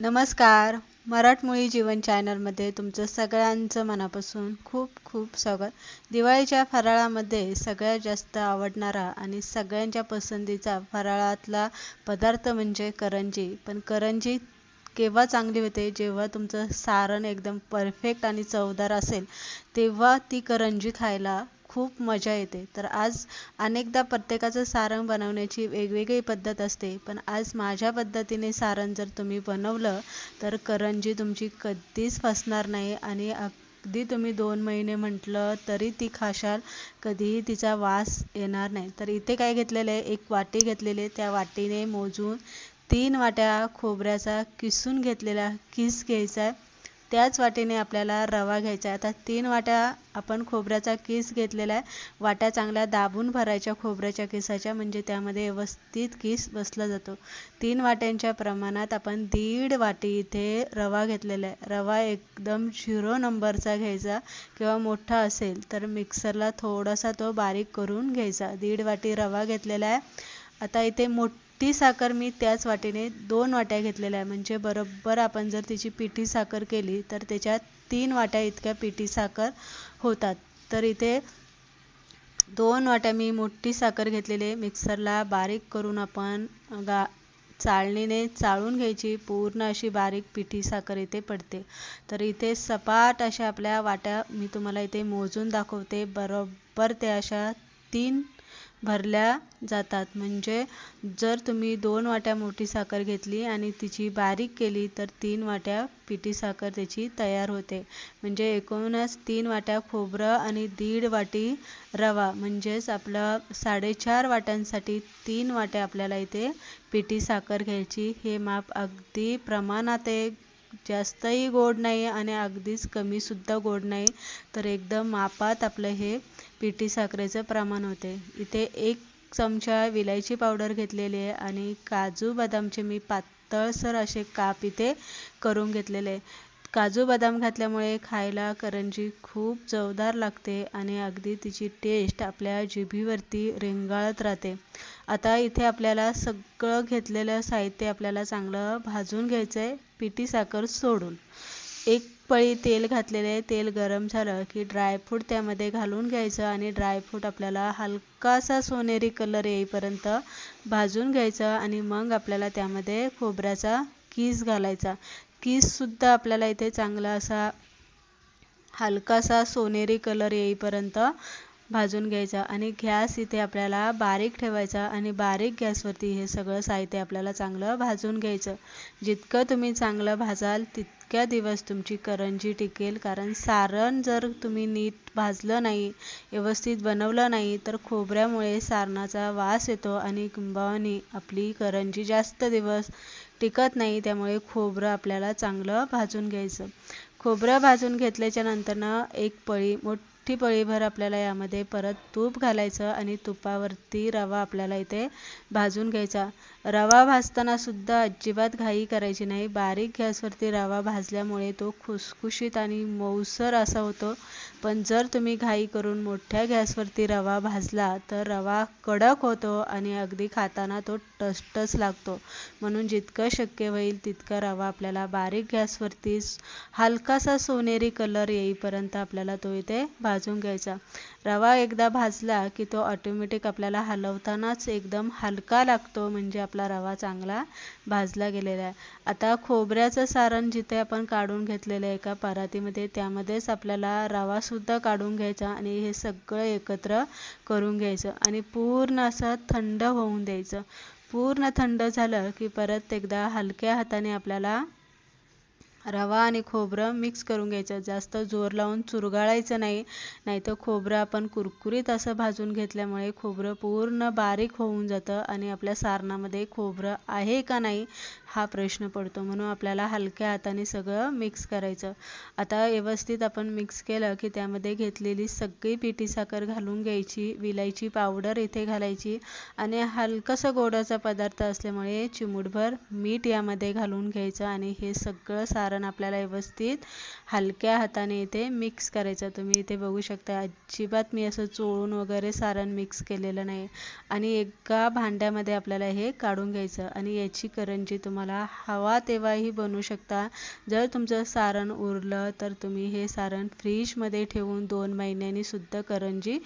नमस्कार. मराठमोळी जीवन चॅनलमध्ये तुमचं सगळ्यांचं मनापासून खूप खूप स्वागत. दिवाळीच्या फराळामध्ये सगळ्यात जास्त आवडणारा आणि सगळ्यांच्या पसंतीचा फराळातला पदार्थ म्हणजे करंजी. पण करंजी केव्हा चांगली होते? जेव्हा तुमचं सारण एकदम परफेक्ट आणि चवदार असेल, तेव्हा ती करंजी खायला खूप मजा येते. तर आज अनेकदा प्रत्येकाचं सारण बनवण्याची वेगवेगळी पद्धत असते, पण आज माझ्या पद्धतीने सारण जर तुम्ही बनवलं तर करंजी तुमची कधीच फसणार नाही आणि अगदी तुम्ही 2 महिने म्हटलं तरी ती खाशाल, कधीही तिचा वास येणार नाही. तर इथे काय घेतलेलं आहे, एक वाटी घेतलेली आहे. त्या वाटीने मोजून 3 वाट्या खोबऱ्याचा किसून घेतलेला किस घ्यायचा आहे. त्याच वाटीने आपल्याला रवा घ्यायचा आहे. आता 3 वाट्या आपण खोबऱ्याचा किस घेतलेला आहे. वाट्या चांगल्या दाबून भरायच्या खोबऱ्याच्या किसाच्या, म्हणजे त्यामध्ये व्यवस्थित किस बसला जातो. 3 वाट्यांच्या प्रमाणात आपण 1.5 वाटी इथे रवा घेतलेला आहे. रवा एकदम 0 नंबरचा घ्यायचा किंवा मोठा असेल तर मिक्सरला थोडासा तो बारीक करून घ्यायचा. 1.5 वाटी रवा घेतलेला आहे. आता इथे मोठी साखर मी त्याच वाटीने 2 वाट्या घेतलेल्या आहे, म्हणजे बरोबर आपण जर तिची पिठी साखर केली तर त्याच्यात 3 वाट्या इतक्या पिठी साखर होतात. तर इथे 2 वाट्या मी मोठी साखर घेतलेली आहे. मिक्सरला बारीक करून आपण चाळणीने चाळून घ्यायची. पूर्ण अशी बारीक पिठी साखर इथे पडते. तर इथे सपाट अशा आपल्या वाट्या मी तुम्हाला इथे मोजून दाखवते. बरोबर त्या अशा 3 भरल्या जातात. म्हणजे जर तुम्ही 2 वाट्या मोठी साखर घेतली आणि तिची बारीक केली तर 3 वाट्या पिठी साखर त्याची तयार होते. म्हणजे एकूणच 3 वाट्या खोबरं आणि 1.5 वाटी रवा, म्हणजेच आपलं 4.5 वाट्यांसाठी 3 वाट्या आपल्याला इथे पिठी साखर घ्यायची. हे माप अगदी प्रमाणात आहे. जास्तही गोड नाही आणि अगदीच कमीसुद्धा गोड नाही. तर एकदम मापात आपलं हे पिठी साखरेचं प्रमाण होते. इथे 1 चमचा विलायची पावडर घेतलेली आहे आणि काजू बदामचे मी पातळसर असे काप इथे करून घेतलेले. काजू बदाम घातल्यामुळे खायला करंजी खूप चवदार लागते आणि अगदी तिची टेस्ट आपल्या जिभेवरती रेंगाळत राहते. आता इथे आपल्याला सगळं घेतलेलं साहित्य आपल्याला चांगलं भाजून घ्यायचं आहे, पिठी साखर सोडून. 1 पळी तेल घातलेले आहे. तेल गरम झालं की ड्रायफ्रूट त्यामध्ये घालून घ्यायचं आणि ड्रायफ्रूट आपल्याला हलकासा सोनेरी कलर येईपर्यंत भाजून घ्यायचं आणि मग आपल्याला त्यामध्ये खोबऱ्याचा किस घालायचा. किससुद्धा आपल्याला इथे चांगला असा हलकासा सोनेरी कलर येईपर्यंत भाजून घ्यायचा आणि गॅस इथे आपल्याला बारीक ठेवायचा आणि बारीक गॅसवरती हे सगळं साहित्य आपल्याला चांगलं भाजून घ्यायचं. जितकं तुम्ही चांगलं भाजाल तितक्या दिवस तुमची करंजी टिकेल. कारण सारण जर तुम्ही नीट भाजलं नाही, व्यवस्थित बनवलं नाही तर खोबऱ्यामुळे सारणाचा वास येतो आणि किंबहुना आपली करंजी जास्त दिवस टिकत नाही. त्यामुळे खोबरं आपल्याला चांगलं भाजून घ्यायचं. खोबरं भाजून घेतल्याच्या नंतरनं 1 पळी मोठी पळीभर आपल्याला यामध्ये परत तूप घालायचं आणि तुपावरती रवा आपल्याला इथे भाजून घ्यायचा. रवा भाजताना सुद्धा अजिबात घाई करायची नाही. बारीक गॅसवरती रवा भाजल्यामुळे तो खुसखुशीत आणि मऊसर असा होतो. पण जर तुम्ही घाई करून मोठ्या गॅसवरती रवा भाजला तर रवा कडक होतो आणि अगदी खाताना तो टसटस लागतो. म्हणून जितकं शक्य होईल तितका रवा आपल्याला बारीक गॅसवरतीच हलकासा सोनेरी कलर येईपर्यंत आपल्याला तो इथे भाजून घ्यायचा. रवा एकदा भाजला की तो ऑटोमॅटिक आपल्याला हलवतानाच एकदम हलका लागतो, म्हणजे आपला रवा चांगला भाजला गेलेला आहे. आता खोबऱ्याचं सारण जिथे आपण काढून घेतलेलं आहे एका परातीमध्ये, त्यामध्येच आपल्याला रवासुद्धा काढून घ्यायचा आणि हे सगळं एकत्र करून घ्यायचं आणि पूर्ण असं थंड होऊन द्यायचं. पूर्ण थंड झालं की परत एकदा हलक्या हाताने आपल्याला रवा आणि खोबरं मिक्स करून घ्यायचं. जास्त जोर लावून चुरगाळायचं नाही, नाहीतर खोबरं आपण कुरकुरीत असं भाजून घेतल्यामुळे खोबरं पूर्ण बारीक होऊन जातं आणि आपल्या सारणामध्ये खोबरं आहे का नाही हा प्रश्न पडतो. म्हणून आपल्याला हलक्या हाताने सगळं मिक्स करायचं. आता व्यवस्थित आपण मिक्स केलं की त्यामध्ये घेतलेली सगळी पिठी साखर घालून घ्यायची. विलायची पावडर इथे घालायची आणि हलकंसं गोडाचा पदार्थ असल्यामुळे चिमूटभर मीठ यामध्ये घालून घ्यायचं आणि हे सगळं सारण सारण आपल्याला व्यवस्थित हलक्या हाताने इथे मिक्स करायचं. तुम्ही इथे बघू शकता अजिबात मी असं चोळून वगैरे सारण मिक्स केलेलं नाही. आणि एका भांड्यामध्ये आपल्याला हे काढून घ्यायचं आणि याची करंजी तुम्हाला हवा तेव्हाही बनवू शकता. जर तुमचं सारण उरलं तर तुम्ही हे सारण फ्रीजमध्ये ठेवून 2 महिन्यांनी सुद्धा करंजी